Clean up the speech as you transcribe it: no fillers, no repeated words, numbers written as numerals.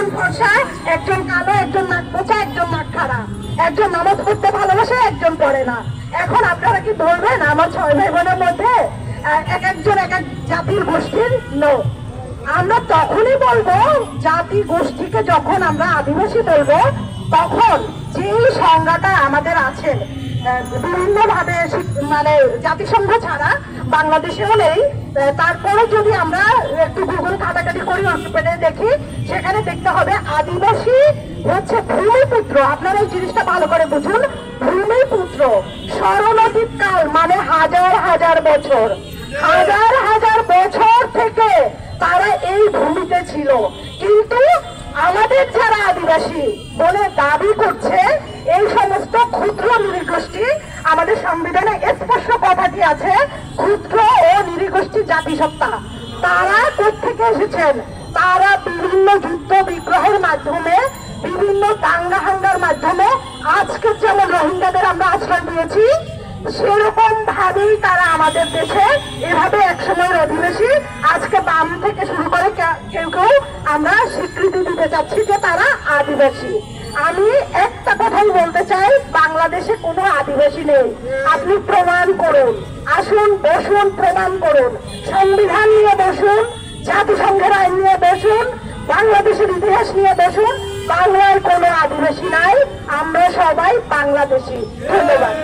একজন ফর্সা, একজন কালো, একজন নাক পোচা, একজন নাক খাড়া, একজন নামাজ পড়তে ভালোবাসে, একজন পড়ে না। এখন আপনারা কি বলবেন আমার 6 ভাই বোনের মধ্যে এক একজন এক এক জাতির গোষ্ঠীর? নো, আমরা তখনই বলবো জাতি গোষ্ঠীকে যখন আমরা আদিবাসী বলবো, তখন যেই সংজ্ঞাটা আমাদের আছে বিভিন্ন ভাবে, মানে জাতিসংঘ ছাড়া বাংলাদেশেও নেই, তারপরে যদি আমরা একটু গুগল ঘাটাঘাটি করি, উইকিপিডিয়া দেখি, সেখানে দেখতে হবে আদিবাসী হচ্ছে ভূমিপুত্র। আপনারা এই জিনিসটা ভালো করে বুঝুন, ভূমিপুত্র। স্মরণতীত কাল মানে হাজার হাজার বছর, হাজার হাজার বছর থেকে তারা এই ভূমিতে ছিল। কিন্তু আমাদের যারা আদিবাসী বলে দাবি করছে, এই সমস্ত ক্ষুদ্র নৃগোষ্ঠী, আমাদের সংবিধানে স্পষ্ট কথাটি আছে, ক্ষুদ্র ও নৃগোষ্ঠী জাতিসত্তা। তারা কোত্থেকে এসেছেন? তারা বিভিন্ন যুদ্ধ বিগ্রহের মাধ্যমে, বিভিন্ন দাঙ্গা হাঙ্গার মাধ্যমে, আজকে যেমন রোহিঙ্গাদের আমরা আশ্রয় দিয়েছি, সেরকম ভাবেই তারা আমাদের দেশে এভাবে একসময়ের অধিবাসী, আজকে বাম থেকে শুরু করে কেউ কেউ আমরা স্বীকৃতি দিতে চাচ্ছি যে তারা আদিবাসী। আমি একটা কথাই বলতে চাই, বাংলাদেশে কোনো আদিবাসী নেই। আপনি প্রমাণ করুন, আসুন বসুন, প্রমাণ করুন, সংবিধান নিয়ে বসুন, জাতিসংঘের আইন নিয়ে বসুন, বাংলাদেশের ইতিহাস নিয়ে বসুন। বাংলার কোনো আদিবাসী নাই, আমরা সবাই বাংলাদেশী। ধন্যবাদ।